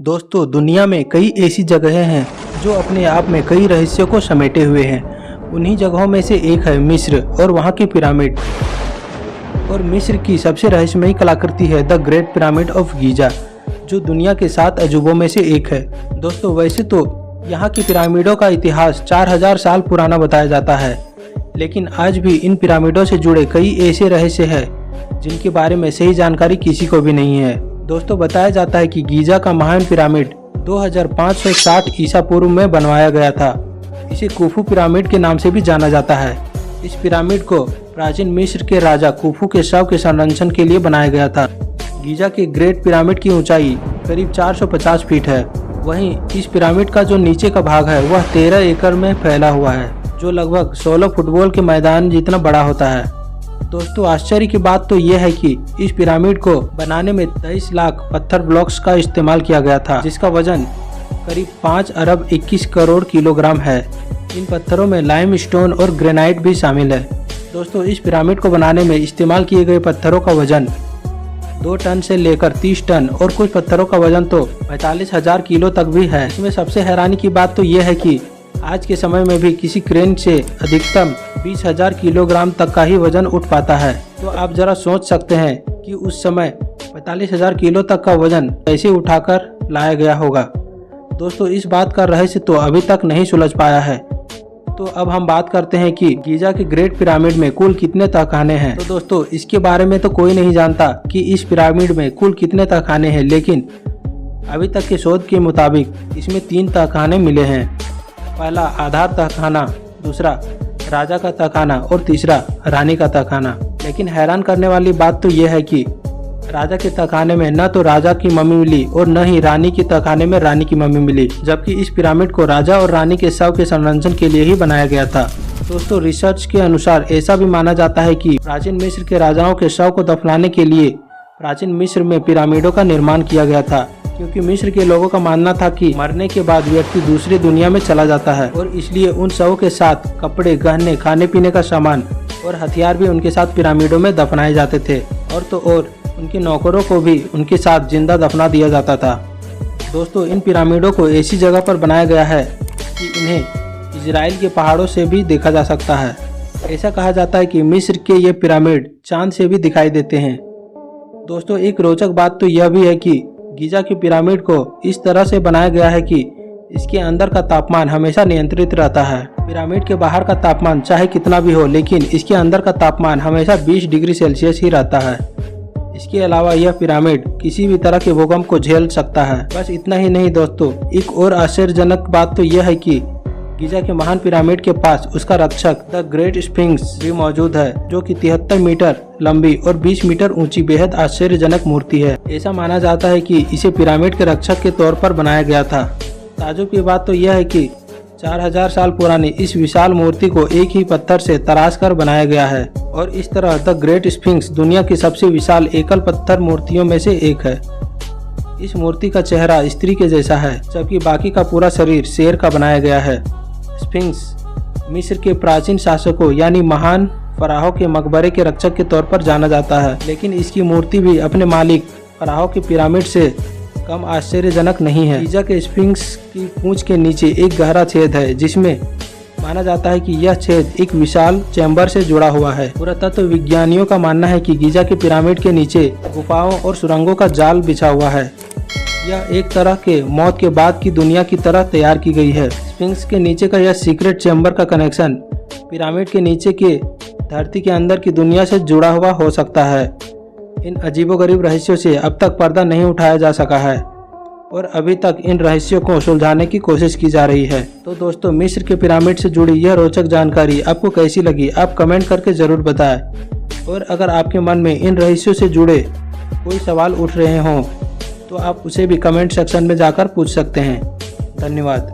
दोस्तों, दुनिया में कई ऐसी जगहें हैं जो अपने आप में कई रहस्यों को समेटे हुए हैं। उन्हीं जगहों में से एक है मिस्र और वहाँ की पिरामिड। और मिस्र की सबसे रहस्यमयी कलाकृति है the great pyramid of Giza, जो दुनिया के 7 अजूबों में से एक है। दोस्तों, वैसे तो यहाँ की पिरामिडों का इतिहास 4000 साल पुराना बताया जाता है, लेकिन आज भी इन पिरामिडों से जुड़े कई ऐसे रहस्य हैं जिनके बारे में सही जानकारी किसी को भी नहीं है। दोस्तों, बताया जाता है कि गीजा का महान पिरामिड 2560 ईसा पूर्व में बनवाया गया था। इसे कुफू पिरामिड के नाम से भी जाना जाता है। इस पिरामिड को प्राचीन मिस्र के राजा कुफू के शव के संरक्षण के लिए बनाया गया था। गीजा के ग्रेट पिरामिड की ऊंचाई करीब 450 फीट है। वहीं इस पिरामिड का जो नीचे का भाग है वह 13 एकड़ में फैला हुआ है, जो लगभग 16 फुटबॉल के मैदान जितना बड़ा होता है। दोस्तों, आश्चर्य की बात तो यह है कि इस पिरामिड को बनाने में 23 लाख पत्थर ब्लॉक्स का इस्तेमाल किया गया था, जिसका वजन करीब 5 अरब 21 करोड़ किलोग्राम है। इन पत्थरों में लाइमस्टोन और ग्रेनाइट भी शामिल है। दोस्तों, इस पिरामिड को बनाने में इस्तेमाल किए गए पत्थरों का वजन 2 टन से लेकर 30 टन और कुछ पत्थरों का वजन तो 45,000 किलो तक भी है। इसमें सबसे हैरानी की बात तो यह है कि आज के समय में भी किसी क्रेन से अधिकतम 20,000 किलोग्राम तक का ही वजन उठ पाता है। तो आप जरा सोच सकते हैं कि उस समय 45,000 किलो तक का वजन कैसे उठाकर लाया गया होगा। दोस्तों, इस बात का रहस्य तो अभी तक नहीं सुलझ पाया है। तो अब हम बात करते हैं कि गीजा के ग्रेट पिरामिड में कुल कितने तहखाने हैं। तो दोस्तों, इसके बारे में तो कोई नहीं जानता कि इस पिरामिड में कुल कितने तहखाने हैं, लेकिन अभी तक के शोध के मुताबिक इसमें 3 तहखाने मिले हैं। पहला आधार तहखाना, दूसरा राजा का तहखाना और तीसरा रानी का तहखाना। लेकिन हैरान करने वाली बात तो यह है कि राजा के तहखाने में न तो राजा की मम्मी मिली और न ही रानी के तहखाने में रानी की मम्मी मिली, जबकि इस पिरामिड को राजा और रानी के शव के संरक्षण के लिए ही बनाया गया था। दोस्तों, रिसर्च के अनुसार ऐसा भी माना जाता है कि प्राचीन मिस्र के राजाओं के शव को दफनाने के लिए प्राचीन मिस्र में पिरामिडों का निर्माण किया गया था, क्योंकि मिस्र के लोगों का मानना था कि मरने के बाद व्यक्ति दूसरी दुनिया में चला जाता है और इसलिए उन शवों के साथ कपड़े, गहने, खाने पीने का सामान और हथियार भी उनके साथ पिरामिडों में दफनाए जाते थे। और तो और उनके नौकरों को भी उनके साथ जिंदा दफना दिया जाता था। दोस्तों, इन पिरामिडों को ऐसी जगह पर बनाया गया है कि इन्हें इजराइल के पहाड़ों से भी देखा जा सकता है। ऐसा कहा जाता है कि मिस्र के ये पिरामिड चांद से भी दिखाई देते हैं। दोस्तों, एक रोचक बात तो यह भी है कि गीजा की पिरामिड को इस तरह से बनाया गया है कि इसके अंदर का तापमान हमेशा नियंत्रित रहता है। पिरामिड के बाहर का तापमान चाहे कितना भी हो, लेकिन इसके अंदर का तापमान हमेशा 20 डिग्री सेल्सियस ही रहता है। इसके अलावा यह पिरामिड किसी भी तरह के भूकंप को झेल सकता है। बस इतना ही नहीं दोस्तों, एक और आश्चर्यजनक बात तो यह है कि गीजा के महान पिरामिड के पास उसका रक्षक द ग्रेट स्फिंक्स भी मौजूद है, जो कि 73 मीटर लंबी और 20 मीटर ऊंची बेहद आश्चर्यजनक मूर्ति है। ऐसा माना जाता है कि इसे पिरामिड के रक्षक के तौर पर बनाया गया था। ताज्जुब की बात तो यह है कि 4000 साल पुरानी इस विशाल मूर्ति को एक ही पत्थर से तराश कर बनाया गया है और इस तरह द ग्रेट स्फिंक्स दुनिया की सबसे विशाल एकल पत्थर मूर्तियों में से एक है। इस मूर्ति का चेहरा स्त्री के जैसा है, जबकि बाकी का पूरा शरीर शेर का बनाया गया है। स्फिंक्स मिस्र के प्राचीन शासकों यानी महान फराहो के मकबरे के रक्षक के तौर पर जाना जाता है, लेकिन इसकी मूर्ति भी अपने मालिक फराहो के पिरामिड से कम आश्चर्यजनक नहीं है। गीजा के स्फिंक्स की पूंछ के नीचे एक गहरा छेद है, जिसमें माना जाता है कि यह छेद एक विशाल चैम्बर से जुड़ा हुआ है। पुरातत्व विज्ञानियों का मानना है कि गीजा के पिरामिड के नीचे गुफाओं और सुरंगों का जाल बिछा हुआ है। यह एक तरह के मौत के बाद की दुनिया की तरह तैयार की गई है। स्फिंक्स के नीचे का यह सीक्रेट चैम्बर का कनेक्शन पिरामिड के नीचे के धरती के अंदर की दुनिया से जुड़ा हुआ हो सकता है। इन अजीबोगरीब रहस्यों से अब तक पर्दा नहीं उठाया जा सका है और अभी तक इन रहस्यों को सुलझाने की कोशिश की जा रही है। तो दोस्तों, मिस्र के पिरामिड से जुड़ी यह रोचक जानकारी आपको कैसी लगी, आप कमेंट करके जरूर बताएं। और अगर आपके मन में इन रहस्यों से जुड़े कोई सवाल उठ रहे हों तो आप उसे भी कमेंट सेक्शन में जाकर पूछ सकते हैं। धन्यवाद।